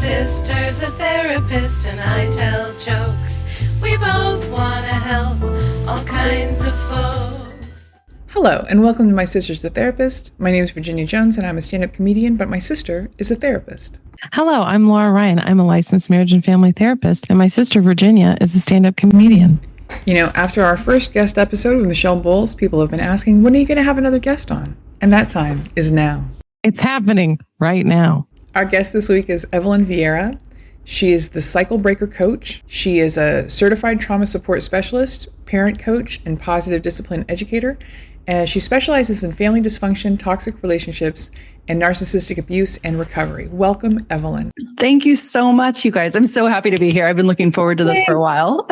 sister's a therapist and I tell jokes. We both want to help all kinds of folks. Hello, and welcome to My Sister's a Therapist. My name is Virginia Jones, and I'm a stand-up comedian, but my sister is a therapist. Hello, I'm Laura Ryan. I'm a licensed marriage and family therapist, and my sister Virginia is a stand-up comedian. You know, after our first guest episode with Michelle Bowles, people have been asking, when are you going to have another guest on? And that time is now. It's happening right now. Our guest this week is Evelyn Vieira. She is the cycle breaker coach. She is a certified trauma support specialist, parent coach, and positive discipline educator. She specializes in family dysfunction, toxic relationships, and narcissistic abuse and recovery. Welcome, Evelyn. Thank you so much, you guys. I'm so happy to be here. I've been looking forward to this for a while.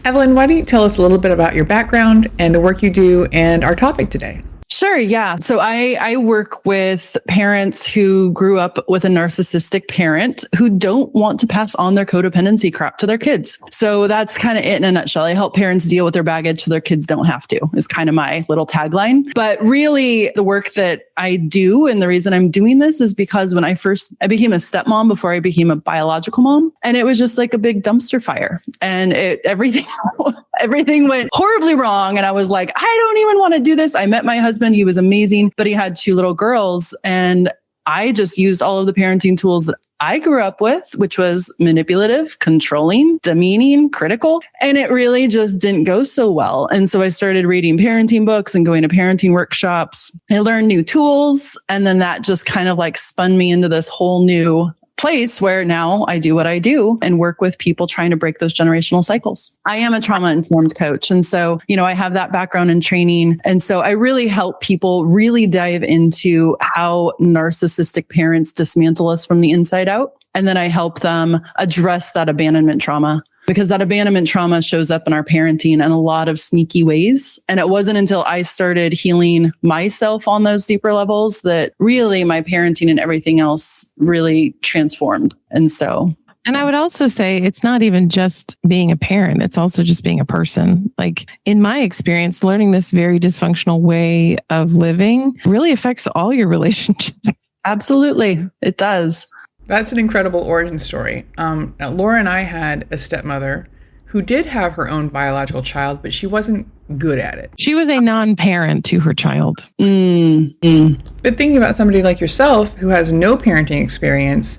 Evelyn, why don't you tell us a little bit about your background and the work you do and our topic today? Sure. Yeah. So I work with parents who grew up with a narcissistic parent who don't want to pass on their codependency crap to their kids. So that's kind of it in a nutshell. I help parents deal with their baggage so their kids don't have to, is kind of my little tagline. But really the work that I do and the reason I'm doing this is because when I became a stepmom before I became a biological mom, and it was just like a big dumpster fire, and everything went horribly wrong. And I was like, I don't even want to do this. I met my husband. He was amazing, but he had 2 little girls. And I just used all of the parenting tools that I grew up with, which was manipulative, controlling, demeaning, critical. And it really just didn't go so well. And so I started reading parenting books and going to parenting workshops. I learned new tools. And then that just kind of like spun me into this whole new place where now I do what I do and work with people trying to break those generational cycles. I am a trauma-informed coach. And so, I have that background in training. And so I really help people really dive into how narcissistic parents dismantle us from the inside out. And then I help them address that abandonment trauma, because that abandonment trauma shows up in our parenting in a lot of sneaky ways. And it wasn't until I started healing myself on those deeper levels that really my parenting and everything else really transformed. And I would also say it's not even just being a parent. It's also just being a person. Like in my experience, learning this very dysfunctional way of living really affects all your relationships. Absolutely. It does. That's an incredible origin story. Now, Laura and I had a stepmother who did have her own biological child, but she wasn't good at it. She was a non-parent to her child. But thinking about somebody like yourself who has no parenting experience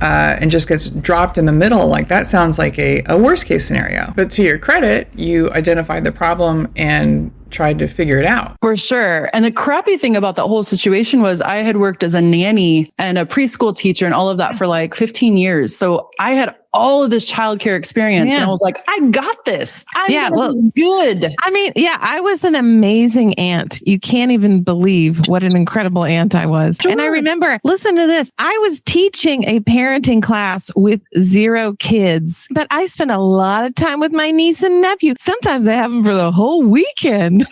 and just gets dropped in the middle, like that sounds like a worst case scenario. But to your credit, you identified the problem and tried to figure it out. For sure. And the crappy thing about that whole situation was I had worked as a nanny and a preschool teacher and all of that for like 15 years. So I had all of this childcare experience. And I was like, I got this. I'm good. I mean, I was an amazing aunt. You can't even believe what an incredible aunt I was. Sure. And I remember, listen to this. I was teaching a parenting class with 0 kids, but I spent a lot of time with my niece and nephew. Sometimes I have them for the whole weekend.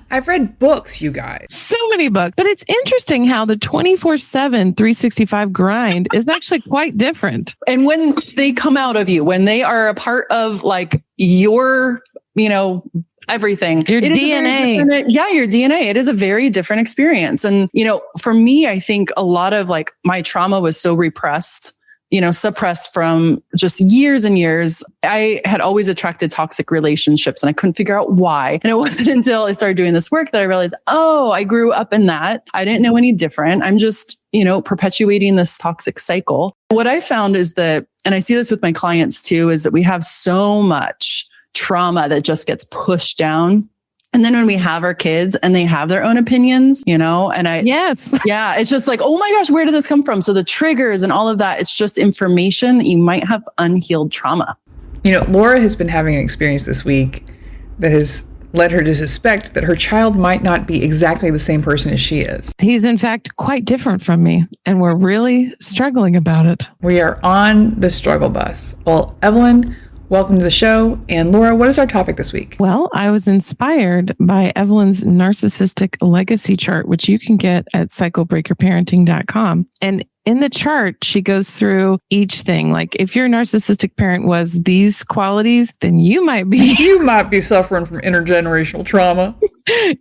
I've read books, you guys. So many books. But it's interesting how the 24/7, 365 grind is actually quite different. And when they come out of you, when they are a part of like your, everything. Your DNA. Your DNA. It is a very different experience. And, for me, I think a lot of like my trauma was so repressed, suppressed from just years and years. I had always attracted toxic relationships and I couldn't figure out why. And it wasn't until I started doing this work that I realized, I grew up in that. I didn't know any different. I'm just, perpetuating this toxic cycle. What I found is that, and I see this with my clients too, is that we have so much trauma that just gets pushed down. And then when we have our kids and they have their own opinions, it's just like, oh my gosh, where did this come from? So the triggers and all of that, it's just information that you might have unhealed trauma. Laura has been having an experience this week that has led her to suspect that her child might not be exactly the same person as she is. He's in fact quite different from me, and we're really struggling about it. We are on the struggle bus. Well, Evelyn, welcome to the show. And Laura, what is our topic this week? Well, I was inspired by Evelyn's narcissistic legacy chart, which you can get at cyclebreakerparenting.com. And in the chart, she goes through each thing. Like if your narcissistic parent was these qualities, then you might be suffering from intergenerational trauma.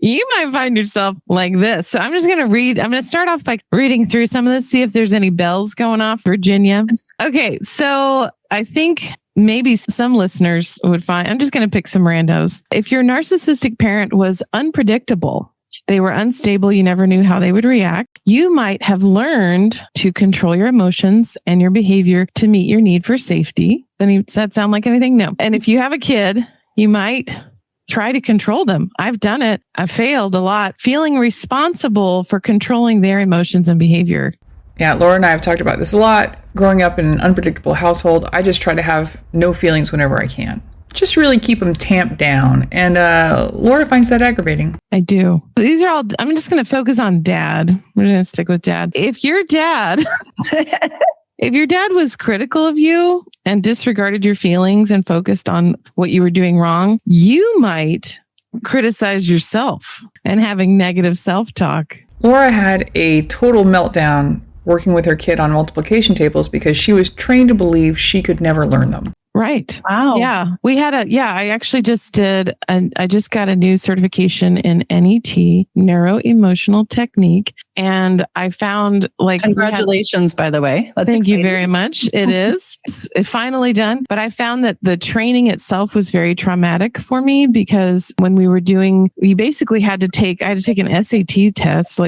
You might find yourself like this. So I'm just going to read. I'm going to start off by reading through some of this, see if there's any bells going off, Virginia. Okay. So I think maybe some listeners would find, I'm just going to pick some randos. If your narcissistic parent was unpredictable, they were unstable, you never knew how they would react, you might have learned to control your emotions and your behavior to meet your need for safety. Does that sound like anything? No. And if you have a kid, you might try to control them. I've done it. I failed a lot, feeling responsible for controlling their emotions and behavior. Yeah, Laura and I have talked about this a lot. Growing up in an unpredictable household, I just try to have no feelings whenever I can. Just really keep them tamped down. And Laura finds that aggravating. I do. These are all, I'm just going to focus on dad. We're going to stick with dad. If your dad was critical of you and disregarded your feelings and focused on what you were doing wrong, you might criticize yourself and having negative self-talk. Laura had a total meltdown working with her kid on multiplication tables because she was trained to believe she could never learn them. Right. Wow. Yeah. I actually just did, I just got a new certification in NET, neuro emotional technique. And I found congratulations, by the way. That's thank exciting. you very much. It is it's finally done. But I found that the training itself was very traumatic for me because when we were you basically I had to take an SAT test,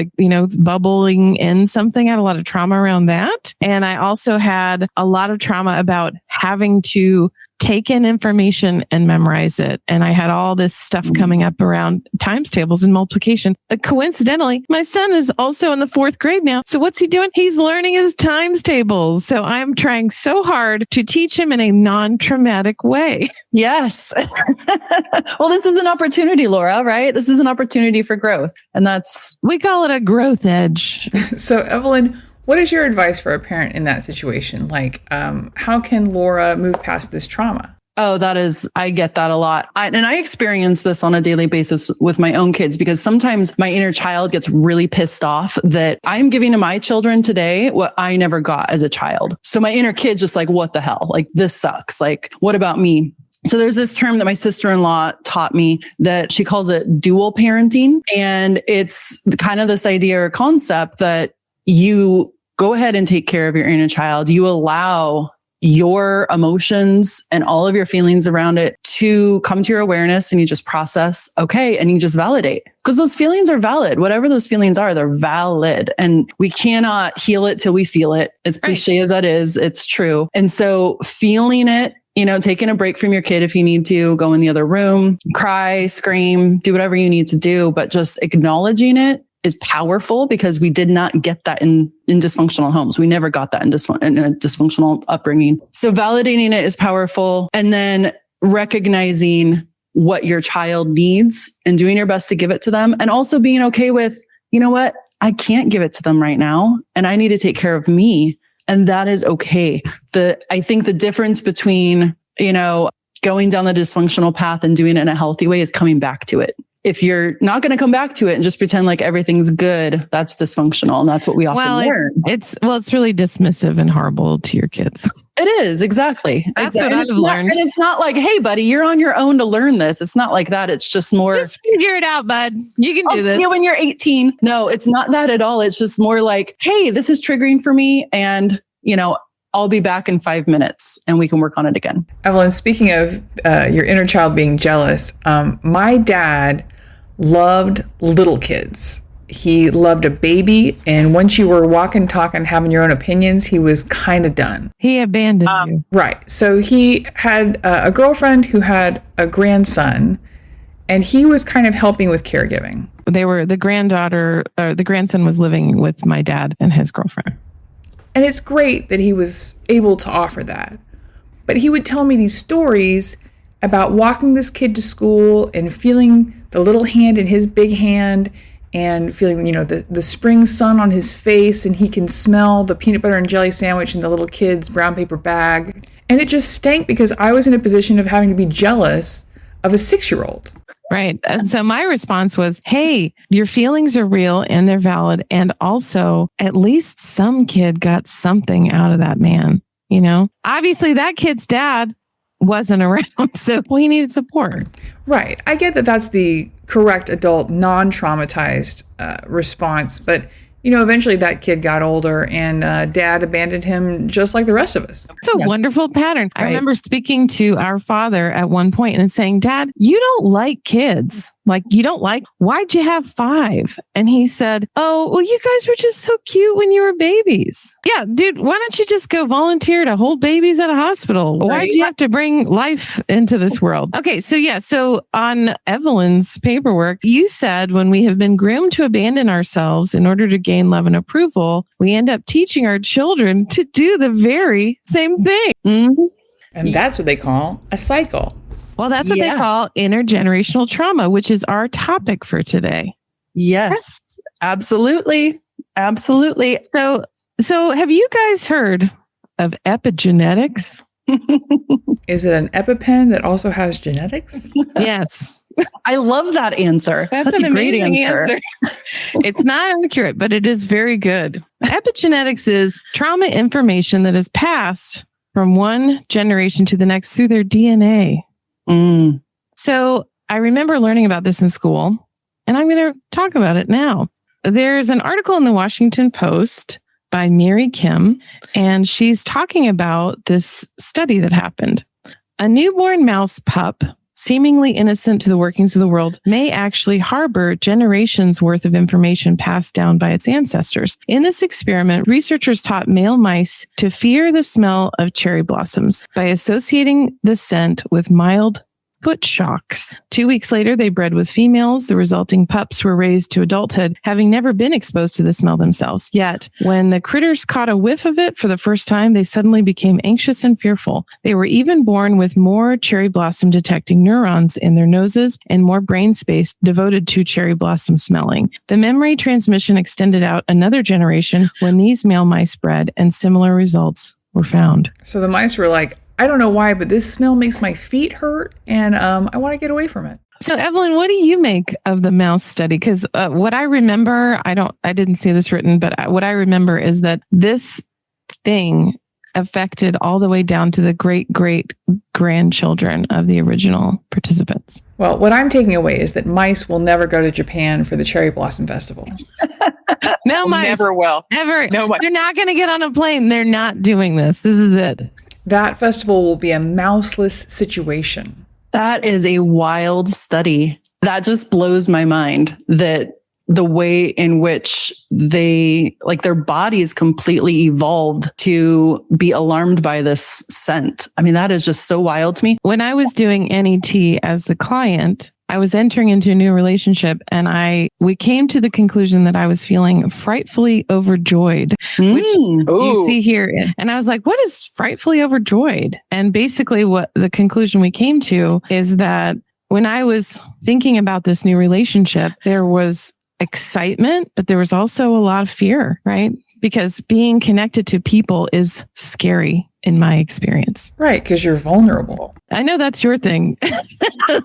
bubbling in something. I had a lot of trauma around that. And I also had a lot of trauma about having to take in information and memorize it. And I had all this stuff coming up around times tables and multiplication. Coincidentally, my son is also in the 4th grade now. So what's he doing? He's learning his times tables. So I'm trying so hard to teach him in a non-traumatic way. Yes. Well, this is an opportunity, Laura, right? This is an opportunity for growth. And we call it a growth edge. So Evelyn, what is your advice for a parent in that situation? How can Laura move past this trauma? Oh, I get that a lot. And I experience this on a daily basis with my own kids because sometimes my inner child gets really pissed off that I'm giving to my children today what I never got as a child. So my inner kid's just like, what the hell? This sucks. What about me? So there's this term that my sister-in-law taught me that she calls it dual parenting. And it's kind of this idea or concept that you go ahead and take care of your inner child. You allow your emotions and all of your feelings around it to come to your awareness and you just process, okay, and you just validate. Because those feelings are valid. Whatever those feelings are, they're valid. And we cannot heal it till we feel it. As cliche as that is, it's true. And so feeling it, taking a break from your kid if you need to, go in the other room, cry, scream, do whatever you need to do, but just acknowledging it is powerful because we did not get that in dysfunctional homes. We never got that in a dysfunctional upbringing. So validating it is powerful. And then recognizing what your child needs and doing your best to give it to them. And also being okay with, you know what? I can't give it to them right now. And I need to take care of me. And that is okay. I think the difference between, going down the dysfunctional path and doing it in a healthy way is coming back to it. If you're not going to come back to it and just pretend like everything's good, that's dysfunctional. And that's what we often learn. It's really dismissive and horrible to your kids. It is, exactly. That's what I've learned. And it's not like, hey, buddy, you're on your own to learn this. It's not like that. It's just more... Just figure it out, bud. You can do this. See you when you're 18. No, it's not that at all. It's just more like, hey, this is triggering for me. And, I'll be back in 5 minutes and we can work on it again. Evelyn, speaking of your inner child being jealous, my dad loved little kids. He loved a baby. And once you were walking, talking, having your own opinions, he was kind of done. He abandoned you. Right. So he had a girlfriend who had a grandson, and he was kind of helping with caregiving. The grandson was living with my dad and his girlfriend. And it's great that he was able to offer that. But he would tell me these stories about walking this kid to school and feeling the little hand in his big hand and feeling, the spring sun on his face, and he can smell the peanut butter and jelly sandwich in the little kid's brown paper bag. And it just stank because I was in a position of having to be jealous of a 6-year-old. Right. So my response was, hey, your feelings are real and they're valid. And also, at least some kid got something out of that man. Obviously that kid's dad wasn't around, so we needed support. Right. I get that that's the correct adult, non-traumatized response. But eventually that kid got older and dad abandoned him just like the rest of us. It's a wonderful pattern. I remember speaking to our father at one point and saying, Dad, you don't like kids. Like, you don't like, why'd you have 5? And he said, oh, well, you guys were just so cute when you were babies. Yeah, dude, why don't you just go volunteer to hold babies at a hospital? Right. Why'd you have to bring life into this world? Okay, so on Evelyn's paperwork, you said when we have been groomed to abandon ourselves in order to gain love and approval, we end up teaching our children to do the very same thing. Mm-hmm. And that's what they call a cycle. Well, that's what they call intergenerational trauma, which is our topic for today. Yes, absolutely. Absolutely. So have you guys heard of epigenetics? Is it an EpiPen that also has genetics? Yes. I love that answer. That's an amazing answer. It's not accurate, but it is very good. Epigenetics is trauma information that is passed from one generation to the next through their DNA. Mm. So I remember learning about this in school, and I'm going to talk about it now. There's an article in the Washington Post by Mary Kim, and she's talking about this study that happened. A newborn mouse pup, seemingly innocent to the workings of the world, may actually harbor generations worth of information passed down by its ancestors. In this experiment, researchers taught male mice to fear the smell of cherry blossoms by associating the scent with mild foot shocks. 2 weeks later, they bred with females. The resulting pups were raised to adulthood, having never been exposed to the smell themselves. Yet, when the critters caught a whiff of it for the first time, they suddenly became anxious and fearful. They were even born with more cherry blossom detecting neurons in their noses and more brain space devoted to cherry blossom smelling. The memory transmission extended out another generation when these male mice bred, and similar results were found. So the mice were like, I don't know why, but this smell makes my feet hurt, and I want to get away from it. So, Evelyn, what do you make of the mouse study? Because what I remember, I didn't see this written, but what I remember is that this thing affected all the way down to the great-great-grandchildren of the original participants. Well, what I'm taking away is that mice will never go to Japan for the Cherry Blossom Festival. No mice. Never will. Ever. No mice. They're not going to get on a plane. They're not doing this. This is it. That festival will be a mouseless situation. That is a wild study. That just blows my mind that the way in which their bodies completely evolved to be alarmed by this scent. I mean, that is just so wild to me. When I was doing NET as the client, I was entering into a new relationship, and we came to the conclusion that I was feeling frightfully overjoyed, which you see here. And I was like, what is frightfully overjoyed? And basically what the conclusion we came to is that when I was thinking about this new relationship, there was excitement, but there was also a lot of fear, right? Because being connected to people is scary in my experience. Right, because you're vulnerable. I know that's your thing.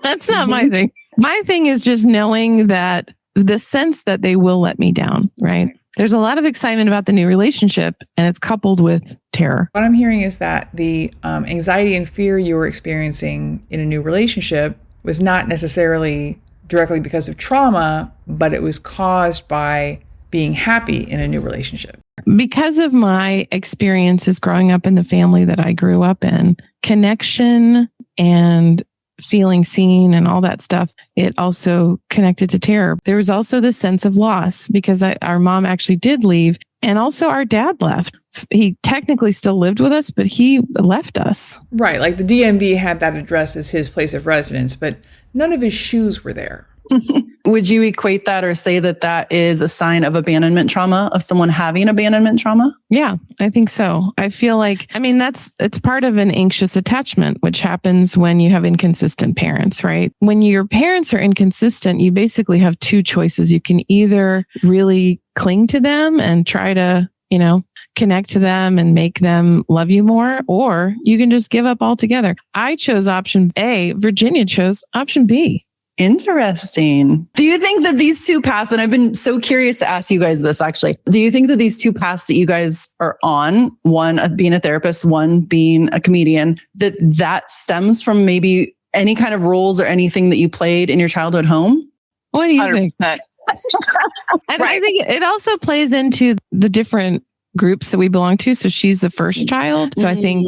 That's not my thing. My thing is just knowing that the sense that they will let me down, right? There's a lot of excitement about the new relationship, and it's coupled with terror. What I'm hearing is that the anxiety and fear you were experiencing in a new relationship was not necessarily directly because of trauma, but it was caused by being happy in a new relationship. Because of my experiences growing up in the family that I grew up in, connection and feeling seen and all that stuff, it also connected to terror. There was also the sense of loss because our mom actually did leave, and also our dad left. He technically still lived with us, but he left us. Right, like the DMV had that address as his place of residence, but none of his shoes were there. Would you equate that or say that that is a sign of abandonment trauma, of someone having abandonment trauma? Yeah, I think so. I feel like, it's part of an anxious attachment, which happens when you have inconsistent parents, right? When your parents are inconsistent, you basically have two choices. You can either really cling to them and try to, connect to them and make them love you more, or you can just give up altogether. I chose option A. Virginia chose option B. Interesting. Do you think that these two paths, and I've been so curious to ask you guys this actually, do you think that these two paths that you guys are on, one being a therapist, one being a comedian, that stems from maybe any kind of roles or anything that you played in your childhood home? What do you think? 100%. And I think it also plays into the different groups that we belong to. So she's the first child. So I think,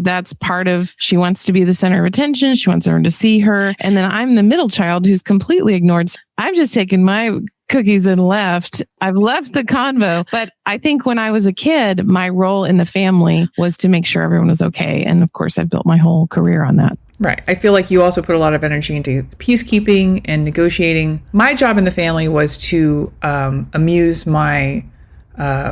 that's part of, she wants to be the center of attention. She wants everyone to see her. And then I'm the middle child who's completely ignored. So I've just taken my cookies and left. I've left the convo. But I think when I was a kid, my role in the family was to make sure everyone was okay. And of course, I've built my whole career on that. Right. I feel like you also put a lot of energy into peacekeeping and negotiating. My job in the family was to amuse my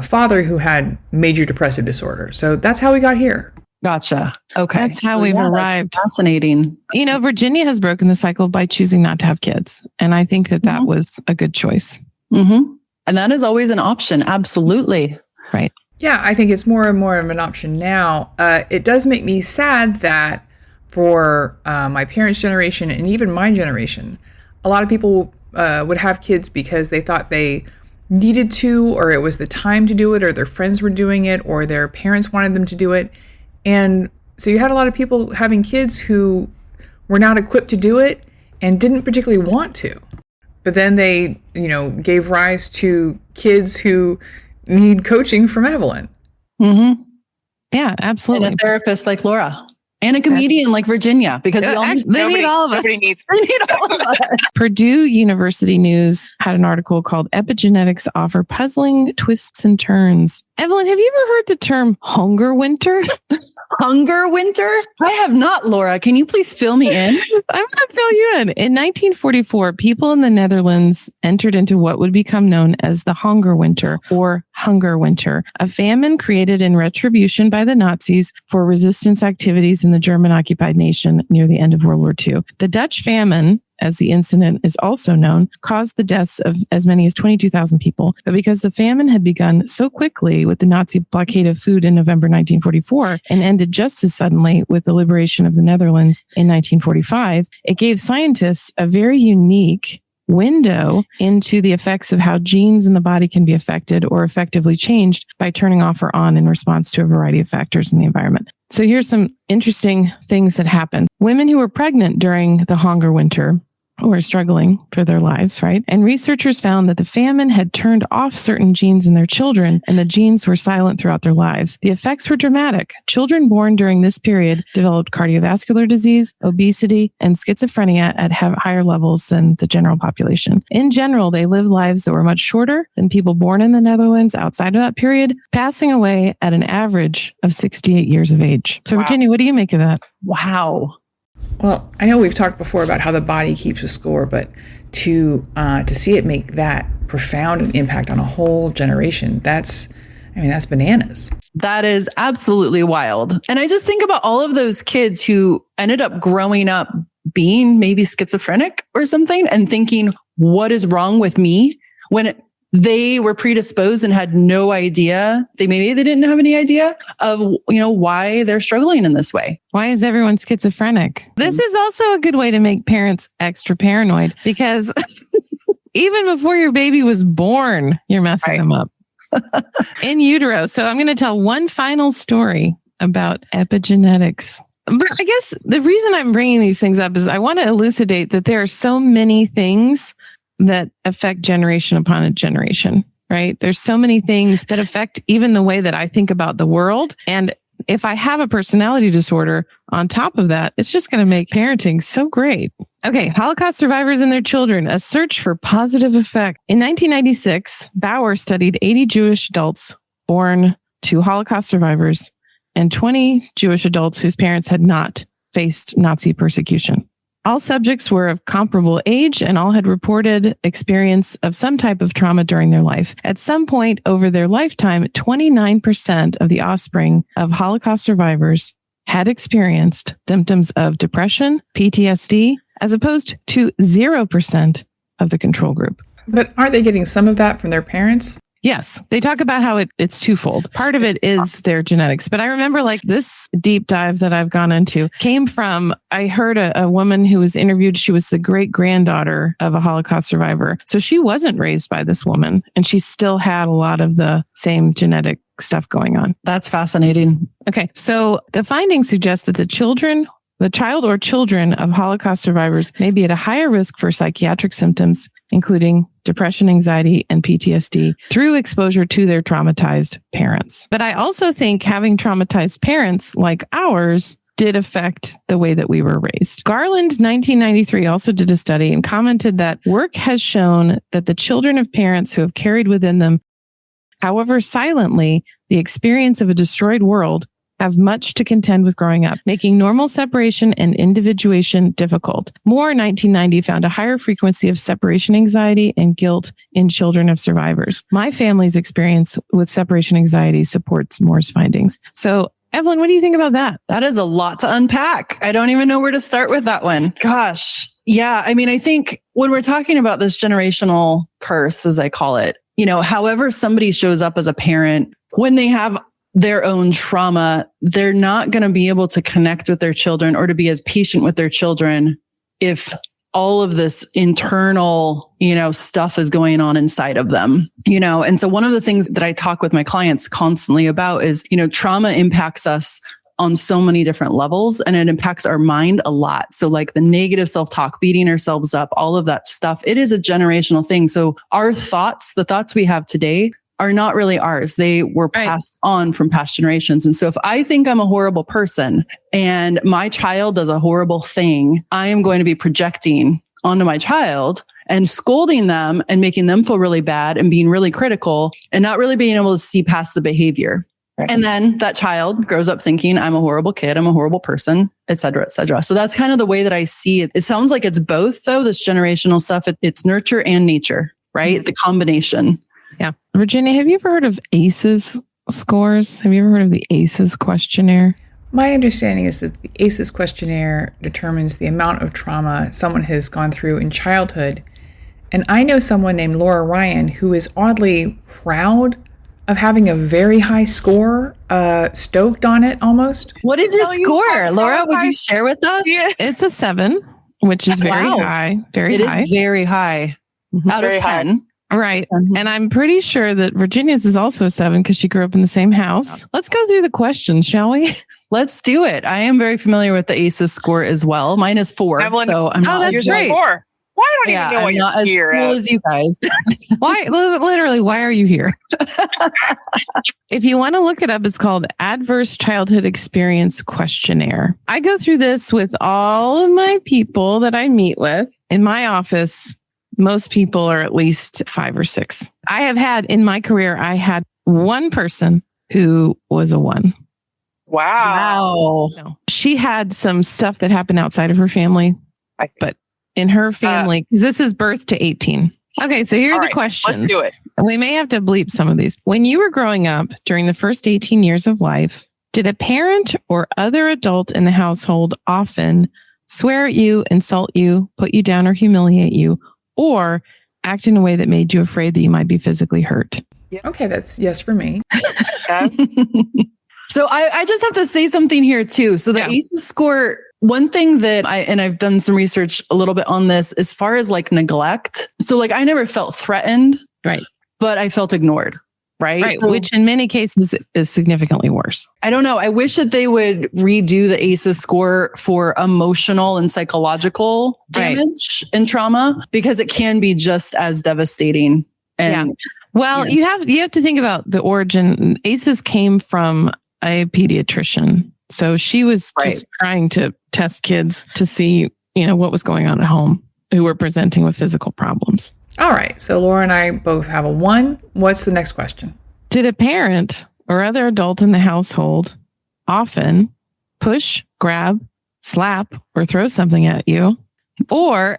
father, who had major depressive disorder. So that's how we got here. Gotcha. Okay. That's how we've arrived. Fascinating. Virginia has broken the cycle by choosing not to have kids. And I think that was a good choice. Mm-hmm. And that is always an option. Absolutely. Right. Yeah, I think it's more and more of an option now. It does make me sad that for my parents' generation and even my generation, a lot of people would have kids because they thought they needed to, or it was the time to do it, or their friends were doing it, or their parents wanted them to do it. And so you had a lot of people having kids who were not equipped to do it and didn't particularly want to. But then they, gave rise to kids who need coaching from Evelyn. Mm-hmm. Yeah, absolutely. And a therapist like Laura. And a comedian like Virginia, because they need all of us. They need all of us. Purdue University News had an article called Epigenetics Offer Puzzling Twists and Turns. Evelyn, have you ever heard the term hunger winter? Hunger winter? I have not, Laura. Can you please fill me in? I'm going to fill you in. In 1944, people in the Netherlands entered into what would become known as the Hunger Winter, or Hunger Winter, a famine created in retribution by the Nazis for resistance activities in the German-occupied nation near the end of World War II. The Dutch famine, as the incident is also known, caused the deaths of as many as 22,000 people. But because the famine had begun so quickly with the Nazi blockade of food in November 1944 and ended just as suddenly with the liberation of the Netherlands in 1945, it gave scientists a very unique window into the effects of how genes in the body can be affected or effectively changed by turning off or on in response to a variety of factors in the environment. So here's some interesting things that happened. Women who were pregnant during the hunger winter were struggling for their lives, right? And researchers found that the famine had turned off certain genes in their children, and the genes were silent throughout their lives. The effects were dramatic. Children born during this period developed cardiovascular disease, obesity, and schizophrenia at higher levels than the general population. In general, they lived lives that were much shorter than people born in the Netherlands outside of that period, passing away at an average of 68 years of age. So, Virginia, what do you make of that? Wow. Well, I know we've talked before about how the body keeps a score, but to see it make that profound an impact on a whole generation, that's bananas. That is absolutely wild. And I just think about all of those kids who ended up growing up being maybe schizophrenic or something and thinking, what is wrong with me? When they were predisposed and had no idea. They didn't have any idea of, why they're struggling in this way. Why is everyone schizophrenic? This is also a good way to make parents extra paranoid, because even before your baby was born, you're messing them up in utero. So I'm going to tell one final story about epigenetics. But I guess the reason I'm bringing these things up is I want to elucidate that there are so many things that affect generation upon a generation, right? There's so many things that affect even the way that I think about the world. And if I have a personality disorder on top of that, it's just going to make parenting so great. Okay, Holocaust survivors and their children, a search for positive effect. In 1996, Bauer studied 80 Jewish adults born to Holocaust survivors and 20 Jewish adults whose parents had not faced Nazi persecution. All subjects were of comparable age and all had reported experience of some type of trauma during their life. At some point over their lifetime, 29% of the offspring of Holocaust survivors had experienced symptoms of depression, PTSD, as opposed to 0% of the control group. But aren't they getting some of that from their parents? Yes. They talk about how it's twofold. Part of it is their genetics. But I remember this deep dive that I've gone into came from, I heard a woman who was interviewed. She was the great granddaughter of a Holocaust survivor. So she wasn't raised by this woman, and she still had a lot of the same genetic stuff going on. That's fascinating. Okay. So the findings suggest that the child or children of Holocaust survivors may be at a higher risk for psychiatric symptoms, including depression, anxiety, and PTSD through exposure to their traumatized parents. But I also think having traumatized parents like ours did affect the way that we were raised. Garland, 1993, also did a study and commented that work has shown that the children of parents who have carried within them, however silently, the experience of a destroyed world have much to contend with growing up, making normal separation and individuation difficult. Moore, 1990, found a higher frequency of separation anxiety and guilt in children of survivors. My family's experience with separation anxiety supports Moore's findings. So, Evelyn, what do you think about that? That is a lot to unpack. I don't even know where to start with that one. Gosh. Yeah. I mean, I think when we're talking about this generational curse, as I call it, however somebody shows up as a parent, when they have their own trauma, they're not going to be able to connect with their children or to be as patient with their children if all of this internal, stuff is going on inside of them, And so one of the things that I talk with my clients constantly about is, trauma impacts us on so many different levels and it impacts our mind a lot. So like the negative self-talk, beating ourselves up, all of that stuff, it is a generational thing. So our thoughts, the thoughts we have today are not really ours. They were passed on from past generations. And so if I think I'm a horrible person and my child does a horrible thing, I am going to be projecting onto my child and scolding them and making them feel really bad and being really critical and not really being able to see past the behavior. Right. And then that child grows up thinking, I'm a horrible kid, I'm a horrible person, et cetera, et cetera. So that's kind of the way that I see it. It sounds like it's both, though, this generational stuff. It's nurture and nature, right? Mm-hmm. The combination. Yeah. Virginia, have you ever heard of ACEs scores? Have you ever heard of the ACEs questionnaire? My understanding is that the ACEs questionnaire determines the amount of trauma someone has gone through in childhood. And I know someone named Laura Ryan who is oddly proud of having a very high score, stoked on it almost. What is your score, Laura? Would you share with us? Yeah. It's a 7, which is very high. Very high. It is very high. Mm-hmm. Out of 10. Right. Mm-hmm. And I'm pretty sure that Virginia's is also a 7 because she grew up in the same house. Let's go through the questions, shall we? Let's do it. I am very familiar with the ACEs score as well. Mine is 4. Evelyn, so I'm not that's great. 4. Why don't you even know what I'm not you're as cool as you guys. Literally, why are you here? If you want to look it up, it's called Adverse Childhood Experience Questionnaire. I go through this with all of my people that I meet with in my office. Most people are at least 5 or 6. I have had in my career, I had one person who was a 1. Wow. No. She had some stuff that happened outside of her family, but in her family, because this is birth to 18. Okay, so here are the questions. Let's do it. We may have to bleep some of these. When you were growing up during the first 18 years of life, did a parent or other adult in the household often swear at you, insult you, put you down, or humiliate you, or act in a way that made you afraid that you might be physically hurt? Okay, that's yes for me. So I just have to say something here too. So the ACEs score, one thing that I've done some research a little bit on this as far as like neglect. So like I never felt threatened, right? But I felt ignored. Right. So, which in many cases is significantly worse. I don't know. I wish that they would redo the ACEs score for emotional and psychological damage and trauma, because it can be just as devastating. And well, you have to think about the origin. ACEs came from a pediatrician. So she was just trying to test kids to see, what was going on at home who were presenting with physical problems. All right. So Laura and I both have a 1. What's the next question? Did a parent or other adult in the household often push, grab, slap, or throw something at you, or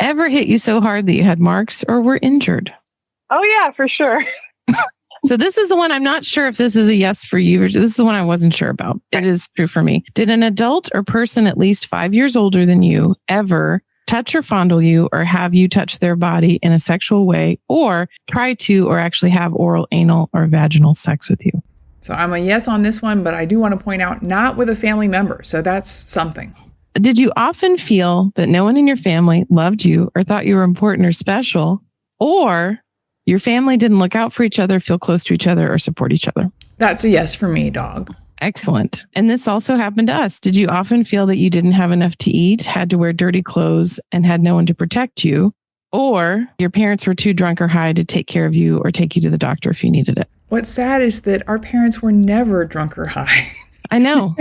ever hit you so hard that you had marks or were injured? Oh, yeah, for sure. So this is the one I'm not sure if this is a yes for you. This is the one I wasn't sure about. It is true for me. Did an adult or person at least 5 years older than you ever touch or fondle you or have you touch their body in a sexual way, or try to or actually have oral, anal, or vaginal sex with you? So I'm a yes on this one, but I do want to point out not with a family member. So that's something. Did you often feel that no one in your family loved you or thought you were important or special, or your family didn't look out for each other, feel close to each other, or support each other? That's a yes for me, dog. Excellent. And this also happened to us. Did you often feel that you didn't have enough to eat, had to wear dirty clothes, and had no one to protect you? or your parents were too drunk or high to take care of you or take you to the doctor if you needed it. What's sad is that our parents were never drunk or high. I know.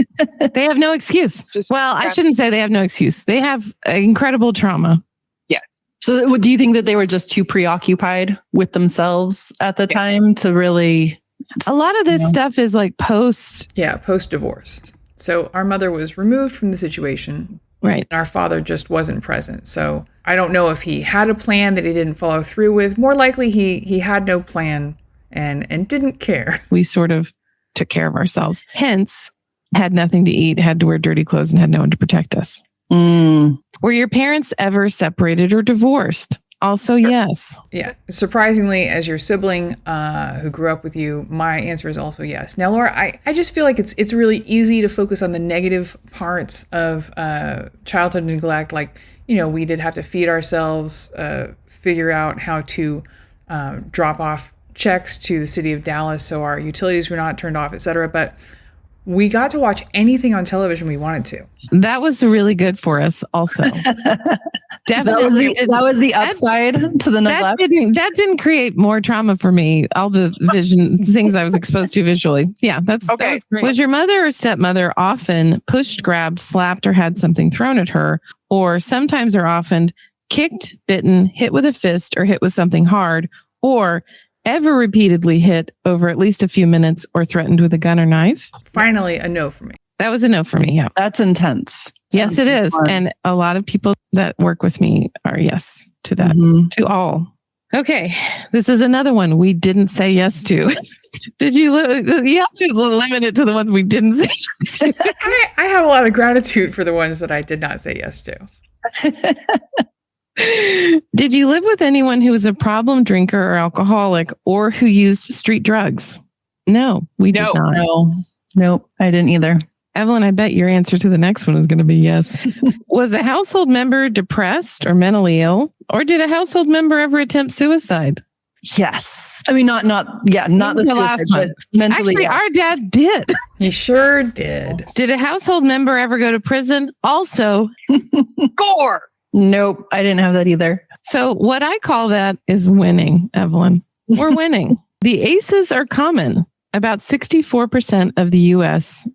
They have no excuse. Well, I shouldn't say they have no excuse. They have incredible trauma. Yeah. So do you think that they were just too preoccupied with themselves at the time to really... A lot of this stuff is like post-divorce. So our mother was removed from the situation. Right. Our father just wasn't present. So I don't know if he had a plan that he didn't follow through with. More likely he had no plan and didn't care. We sort of took care of ourselves. Hence, had nothing to eat, had to wear dirty clothes, and had no one to protect us. Were your parents ever separated or divorced? Also, yes. Yeah. Surprisingly, as your sibling who grew up with you, my answer is also yes. Now, Laura, I just feel like it's really easy to focus on the negative parts of childhood neglect. Like, we did have to feed ourselves, figure out how to drop off checks to the city of Dallas so our utilities were not turned off, et cetera. But we got to watch anything on television we wanted to. That was really good for us also. Definitely. That was the upside to the neglect. That didn't create more trauma for me. All the things I was exposed to visually. Yeah, that was great. Was your mother or stepmother often pushed, grabbed, slapped, or had something thrown at her? Or sometimes or often kicked, bitten, hit with a fist, or hit with something hard? Or ever repeatedly hit over at least a few minutes or threatened with a gun or knife? Finally, a no for me. That was a no for me. Yeah. That's intense. Yes, it is. And a lot of people that work with me are yes to that, to all. Okay. This is another one we didn't say yes to. Did you have to limit it to the ones we didn't say yes to. I have a lot of gratitude for the ones that I did not say yes to. Did you live with anyone who was a problem drinker or alcoholic or who used street drugs? No, we did not. Nope, I didn't either. Evelyn, I bet your answer to the next one is going to be yes. Was a household member depressed or mentally ill? Or did a household member ever attempt suicide? Yes. I mean, not the last one. But mentally. Actually, our dad did. He sure did. Did a household member ever go to prison? Also. Score. Nope, I didn't have that either. So what I call that is winning, Evelyn. We're winning. The ACEs are common. About 64% of the U.S.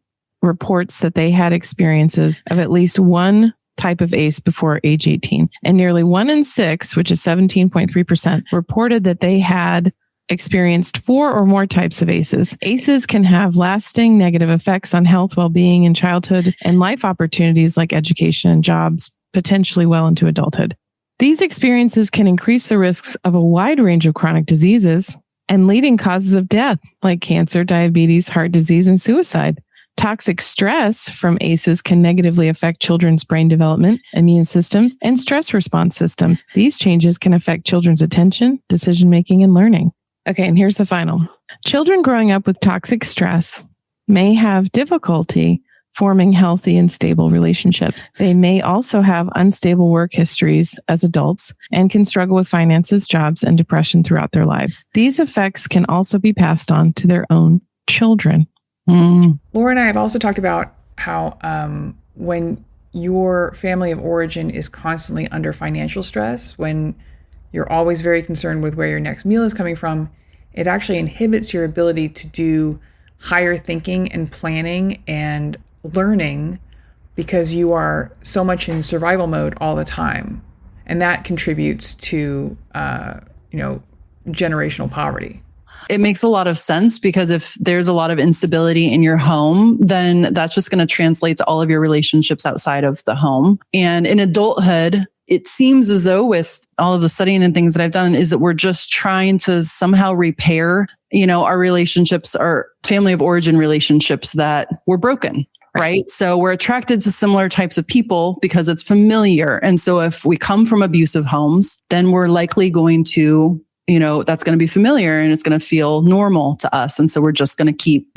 reports that they had experiences of at least one type of ACE before age 18. And nearly 1 in 6, which is 17.3%, reported that they had experienced 4 or more types of ACEs. ACEs can have lasting negative effects on health, well-being in childhood and life opportunities like education and jobs, potentially well into adulthood. These experiences can increase the risks of a wide range of chronic diseases and leading causes of death like cancer, diabetes, heart disease, and suicide. Toxic stress from ACEs can negatively affect children's brain development, immune systems, and stress response systems. These changes can affect children's attention, decision-making, and learning. Okay, and here's the final. Children growing up with toxic stress may have difficulty forming healthy and stable relationships. They may also have unstable work histories as adults and can struggle with finances, jobs, and depression throughout their lives. These effects can also be passed on to their own children. Laura and I have also talked about how when your family of origin is constantly under financial stress, when you're always very concerned with where your next meal is coming from, it actually inhibits your ability to do higher thinking and planning and learning because you are so much in survival mode all the time. And that contributes to, generational poverty. It makes a lot of sense because if there's a lot of instability in your home, then that's just going to translate to all of your relationships outside of the home. And in adulthood, it seems as though with all of the studying and things that I've done is that we're just trying to somehow repair, our relationships, our family of origin relationships that were broken. Right. So we're attracted to similar types of people because it's familiar. And so if we come from abusive homes, then we're likely going to, that's going to be familiar and it's going to feel normal to us. And so we're just going to keep,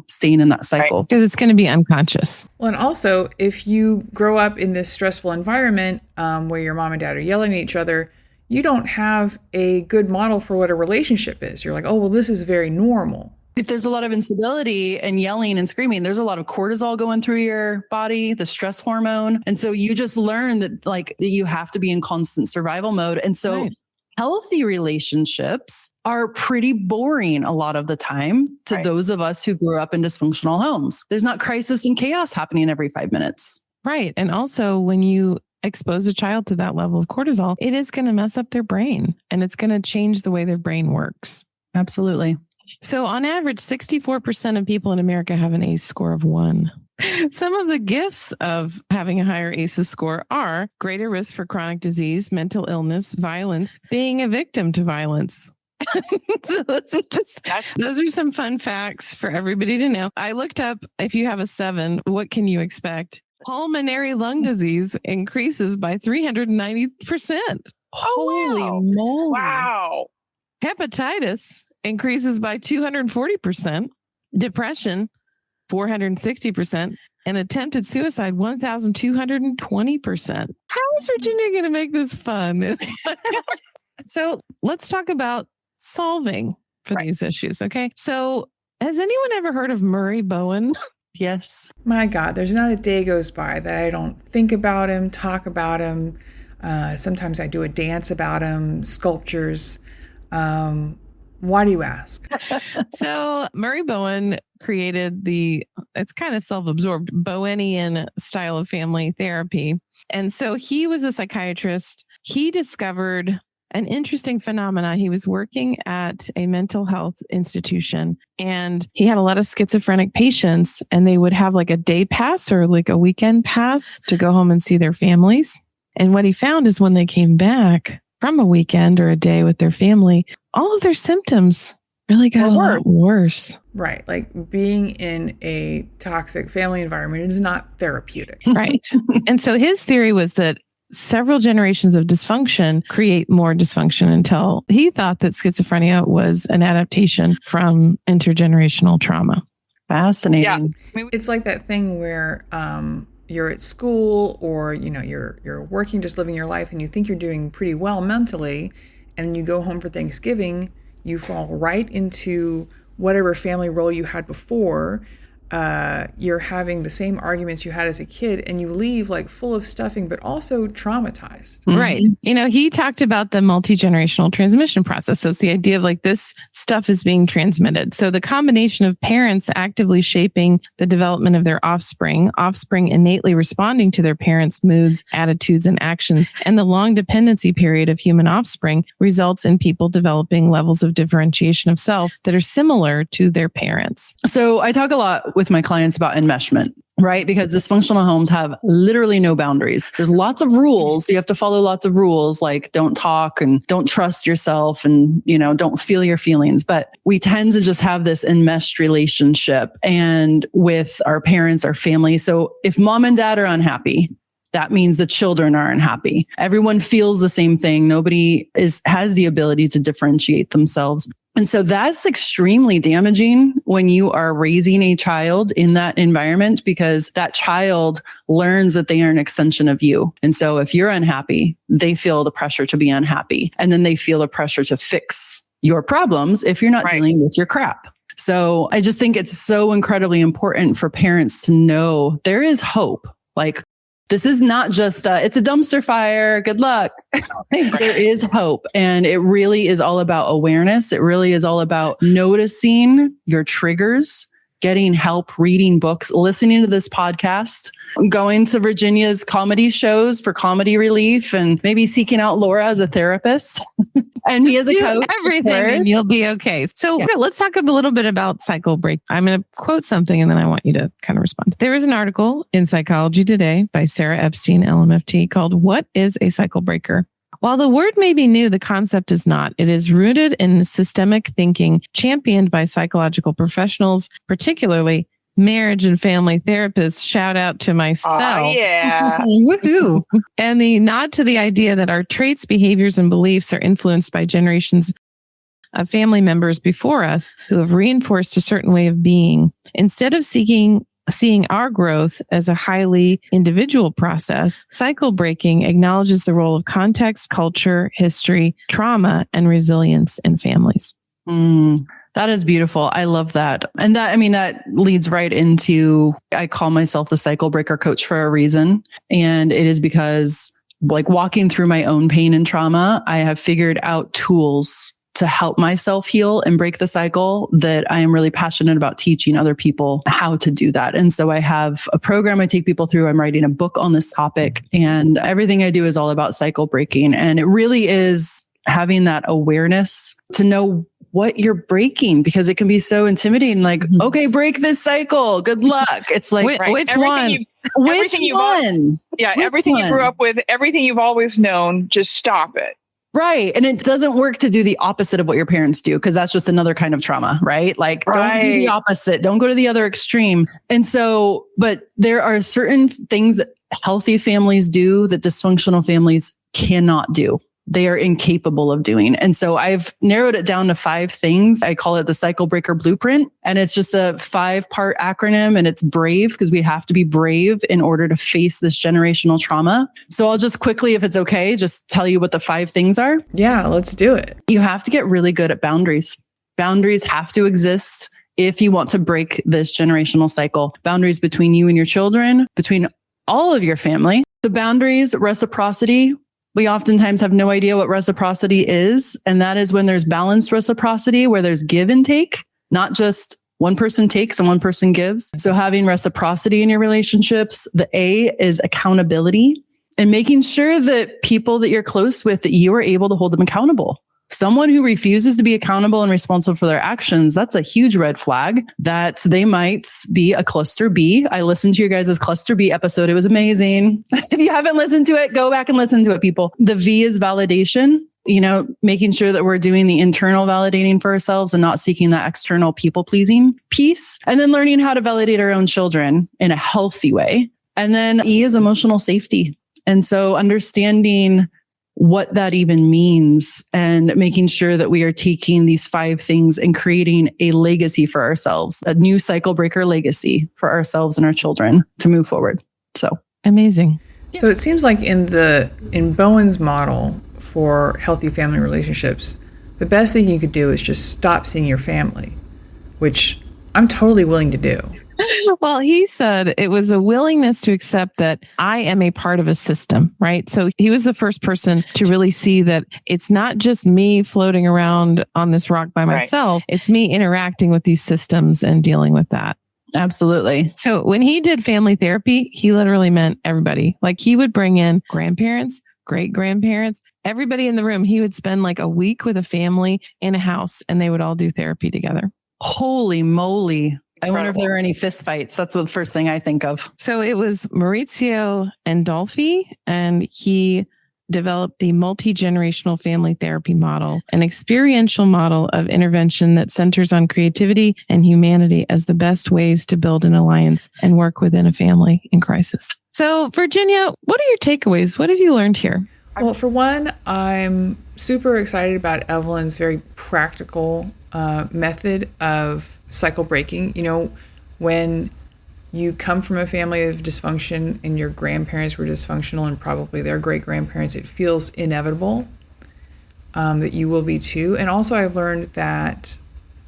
staying in that cycle. Because it's going to be unconscious. Well, and also if you grow up in this stressful environment where your mom and dad are yelling at each other, you don't have a good model for what a relationship is. You're like, oh, well, this is very normal. If there's a lot of instability and yelling and screaming, there's a lot of cortisol going through your body, the stress hormone. And so you just learn that that you have to be in constant survival mode. And so healthy relationships are pretty boring a lot of the time to those of us who grew up in dysfunctional homes. There's not crisis and chaos happening every 5 minutes. Right. And also when you expose a child to that level of cortisol, it is going to mess up their brain and it's going to change the way their brain works. Absolutely. So on average, 64% of people in America have an ACE score of 1. Some of the gifts of having a higher ACEs score are greater risk for chronic disease, mental illness, violence, being a victim to violence. So those are some fun facts for everybody to know. I looked up, if you have a 7, what can you expect? Pulmonary lung disease increases by 390%. Holy moly. Wow. Hepatitis increases by 240%. Depression, 460%. And attempted suicide, 1,220%. How is Virginia going to make this fun? So let's talk about solving for these issues. Okay. So has anyone ever heard of Murray Bowen? Yes. My God, there's not a day goes by that I don't think about him, talk about him. Sometimes I do a dance about him, sculptures. Why do you ask? So Murray Bowen created it's kind of self-absorbed Bowenian style of family therapy. And so he was a psychiatrist. He discovered an interesting phenomena. He was working at a mental health institution and he had a lot of schizophrenic patients and they would have like a day pass or like a weekend pass to go home and see their families. And what he found is when they came back from a weekend or a day with their family, all of their symptoms really got a lot worse. Right. Like being in a toxic family environment is not therapeutic. Right. And so his theory was that several generations of dysfunction create more dysfunction until he thought that schizophrenia was an adaptation from intergenerational trauma. Fascinating. Yeah. It's like that thing where you're at school or, you're working, just living your life and you think you're doing pretty well mentally. And you go home for Thanksgiving, you fall right into whatever family role you had before. You're having the same arguments you had as a kid and you leave like full of stuffing, but also traumatized. Right. He talked about the multi-generational transmission process. So it's the idea of like this stuff is being transmitted. So the combination of parents actively shaping the development of their offspring innately responding to their parents' moods, attitudes, and actions, and the long dependency period of human offspring results in people developing levels of differentiation of self that are similar to their parents. So I talk a lot with my clients about enmeshment, right? Because dysfunctional homes have literally no boundaries. There's lots of rules. You have to follow lots of rules, like don't talk and don't trust yourself and, don't feel your feelings. But we tend to just have this enmeshed relationship and with our parents, our family. So if mom and dad are unhappy, that means the children are unhappy. Everyone feels the same thing. Nobody has the ability to differentiate themselves. And so that's extremely damaging when you are raising a child in that environment because that child learns that they are an extension of you. And so if you're unhappy, they feel the pressure to be unhappy. And then they feel the pressure to fix your problems if you're not dealing with your crap. So I just think it's so incredibly important for parents to know there is hope. Like, this is not just, it's a dumpster fire. Good luck. There is hope. And it really is all about awareness. It really is all about noticing your triggers, getting help, reading books, listening to this podcast, going to Virginia's comedy shows for comedy relief, and maybe seeking out Laura as a therapist and me as a coach. Everything and you'll be okay. So let's talk a little bit about cycle break. I'm going to quote something and then I want you to kind of respond. There is an article in Psychology Today by Sarah Epstein, LMFT, called "What is a Cycle Breaker?" While the word may be new, the concept is not. It is rooted in systemic thinking championed by psychological professionals, particularly marriage and family therapists. Shout out to myself. Oh, yeah. Woohoo. And the nod to the idea that our traits, behaviors, and beliefs are influenced by generations of family members before us who have reinforced a certain way of being. Instead of seeing our growth as a highly individual process, cycle breaking acknowledges the role of context, culture, history, trauma, and resilience in families. That is beautiful. I love that. And that leads right into, I call myself the cycle breaker coach for a reason. And it is because like walking through my own pain and trauma, I have figured out tools to help myself heal and break the cycle that I am really passionate about teaching other people how to do that. And so I have a program I take people through. I'm writing a book on this topic, and everything I do is all about cycle breaking. And it really is having that awareness to know what you're breaking, because it can be so intimidating. Like, okay, break this cycle. Good luck. It's like, which one? Which one? Everything you grew up with, everything you've always known, just stop it. Right. And it doesn't work to do the opposite of what your parents do, because that's just another kind of trauma, right? Like, don't do the opposite. Don't go to the other extreme. And so, but there are certain things that healthy families do that dysfunctional families cannot do. They are incapable of doing. And so I've narrowed it down to 5 things. I call it the cycle breaker blueprint. And it's just a 5-part acronym, and it's BRAVE, because we have to be brave in order to face this generational trauma. So I'll just quickly, if it's okay, just tell you what the 5 things are. Yeah, let's do it. You have to get really good at boundaries. Boundaries have to exist if you want to break this generational cycle. Boundaries between you and your children, between all of your family. The boundaries, reciprocity. We oftentimes have no idea what reciprocity is. And that is when there's balanced reciprocity, where there's give and take, not just one person takes and one person gives. So having reciprocity in your relationships. The A is accountability, and making sure that people that you're close with, that you are able to hold them accountable. Someone who refuses to be accountable and responsible for their actions, that's a huge red flag that they might be a cluster B. I listened to your guys' cluster B episode. It was amazing. If you haven't listened to it, go back and listen to it, people. The V is validation, making sure that we're doing the internal validating for ourselves and not seeking that external people pleasing piece. And then learning how to validate our own children in a healthy way. And then E is emotional safety. And so understanding what that even means, and making sure that we are taking these 5 things and creating a legacy for ourselves, a new cycle breaker legacy for ourselves and our children to move forward. So amazing. So it seems like in Bowen's model for healthy family relationships, the best thing you could do is just stop seeing your family, which I'm totally willing to do. Well, he said it was a willingness to accept that I am a part of a system, right? So he was the first person to really see that it's not just me floating around on this rock by myself. Right. It's me interacting with these systems and dealing with that. Absolutely. So when he did family therapy, he literally meant everybody. Like, he would bring in grandparents, great-grandparents, everybody in the room. He would spend like a week with a family in a house, and they would all do therapy together. Holy moly. I wonder if there were any fist fights. That's the first thing I think of. So it was Maurizio Andolfi, and he developed the multi-generational family therapy model, an experiential model of intervention that centers on creativity and humanity as the best ways to build an alliance and work within a family in crisis. So, Virginia, what are your takeaways? What have you learned here? Well, for one, I'm super excited about Evelyn's very practical method of cycle breaking. When you come from a family of dysfunction and your grandparents were dysfunctional and probably their great grandparents, it feels inevitable that you will be too. And also I've learned that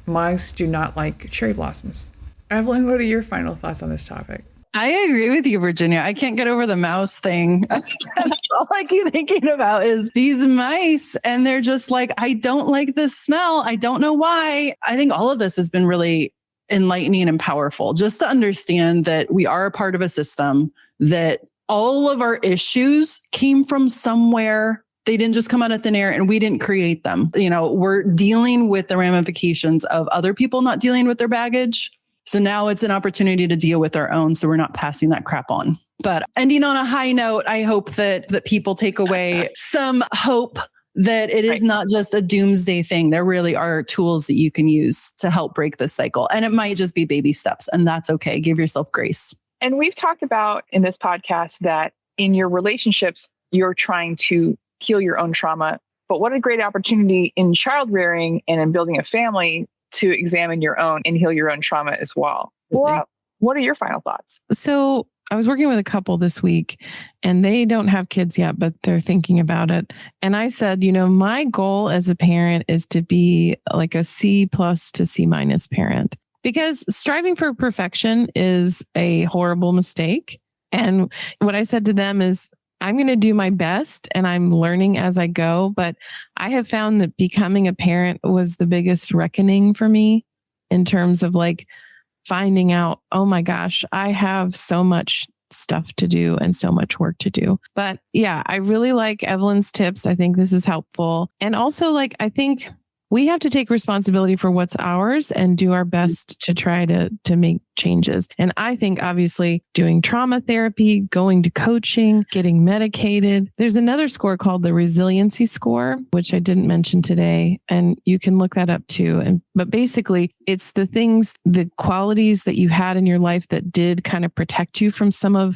mice do not like cherry blossoms. Evelyn, what are your final thoughts on this topic? I agree with you, Virginia. I can't get over the mouse thing. All I keep thinking about is these mice, and they're just like, I don't like this smell. I don't know why. I think all of this has been really enlightening and powerful, just to understand that we are a part of a system, that all of our issues came from somewhere. They didn't just come out of thin air, and we didn't create them. We're dealing with the ramifications of other people not dealing with their baggage. So now it's an opportunity to deal with our own, so we're not passing that crap on. But ending on a high note, I hope that people take away some hope that it is not just a doomsday thing. There really are tools that you can use to help break this cycle. And it might just be baby steps, and that's okay. Give yourself grace. And we've talked about in this podcast that in your relationships, you're trying to heal your own trauma. But what a great opportunity in child rearing and in building a family to examine your own and heal your own trauma as well. Well, what are your final thoughts? So I was working with a couple this week and they don't have kids yet, but they're thinking about it. And I said, my goal as a parent is to be like a C+ to C- parent, because striving for perfection is a horrible mistake. And what I said to them is, I'm going to do my best and I'm learning as I go. But I have found that becoming a parent was the biggest reckoning for me in terms of like finding out, oh my gosh, I have so much stuff to do and so much work to do. But yeah, I really like Evelyn's tips. I think this is helpful. And also, I think we have to take responsibility for what's ours and do our best to try to make changes. And I think obviously doing trauma therapy, going to coaching, getting medicated. There's another score called the resiliency score, which I didn't mention today. And you can look that up too. But basically it's the things, the qualities that you had in your life that did kind of protect you from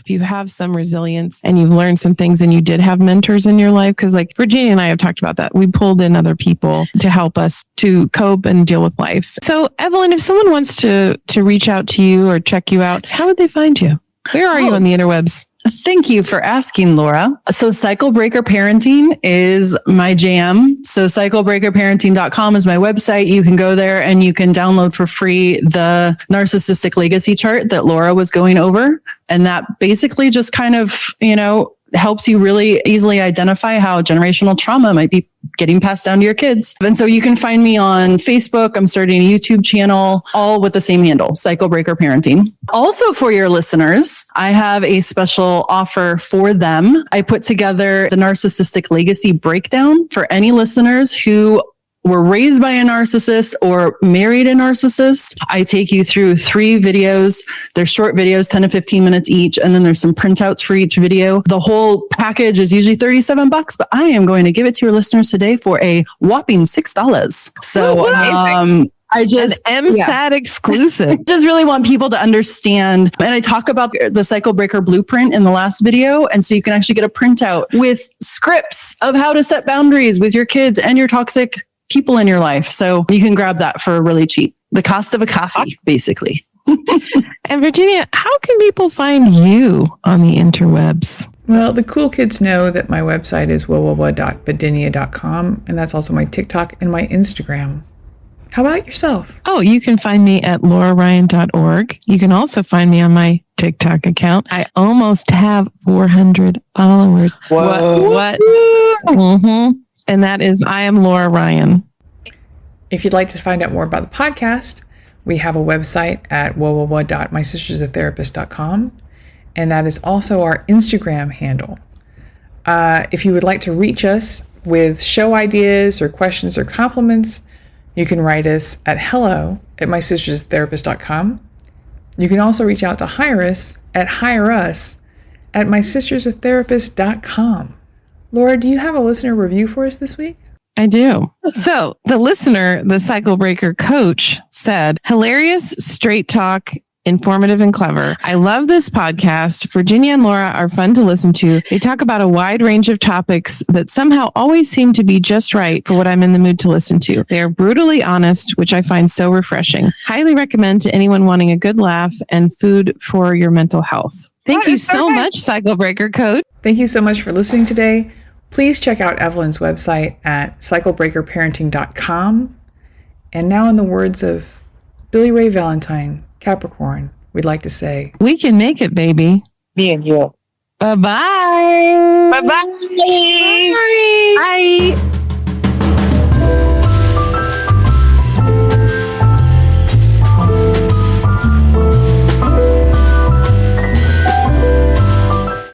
you have some resilience and you've learned some things and you did have mentors in your life. Cause like Virginia and I have talked about that. We pulled in other people to help us to cope and deal with life. So Evelyn, if someone wants to reach out to you or check you out, how would they find you? Where are you on the interwebs? Thank you for asking, Laura. So Cycle Breaker Parenting is my jam. So cyclebreakerparenting.com is my website. You can go there and you can download for free the narcissistic legacy chart that Laura was going over. And that basically just kind of, helps you really easily identify how generational trauma might be getting passed down to your kids. And so you can find me on Facebook. I'm starting a YouTube channel, all with the same handle, Cycle Breaker Parenting. Also for your listeners, I have a special offer for them. I put together the narcissistic legacy breakdown for any listeners who were raised by a narcissist or married a narcissist. I take you through 3 videos. They're short videos, 10 to 15 minutes each. And then there's some printouts for each video. The whole package is usually $37, but I am going to give it to your listeners today for a whopping $6. So, I just MSAT exclusive. I just really want people to understand. And I talk about the Cycle Breaker blueprint in the last video. And so you can actually get a printout with scripts of how to set boundaries with your kids and your toxic people in your life. So you can grab that for really cheap. The cost of a coffee, basically. And Virginia, how can people find you on the interwebs? Well, the cool kids know that my website is www.badinia.com, and that's also my TikTok and my Instagram. How about yourself? Oh, you can find me at lauraryan.org. You can also find me on my TikTok account. I almost have 400 followers. Whoa. What? Mm-hmm. And that is, I am Laura Ryan. If you'd like to find out more about the podcast, we have a website at www.mysistersatherapist.com. And that is also our Instagram handle. If you would like to reach us with show ideas or questions or compliments, you can write us at hello@mysistersatherapist.com. You can also reach out to hire us at mysistersatherapist.com. Laura, do you have a listener review for us this week? I do. So the listener, the Cycle Breaker coach, said, hilarious, straight talk, informative and clever. I love this podcast. Virginia and Laura are fun to listen to. They talk about a wide range of topics that somehow always seem to be just right for what I'm in the mood to listen to. They are brutally honest, which I find so refreshing. Highly recommend to anyone wanting a good laugh and food for your mental health. Thank you so much, Cycle Breaker coach. Thank you so much for listening today. Please check out Evelyn's website at cyclebreakerparenting.com. And now, in the words of Billy Ray Valentine, Capricorn, we'd like to say, we can make it, baby. Me and you. Bye-bye. Bye-bye.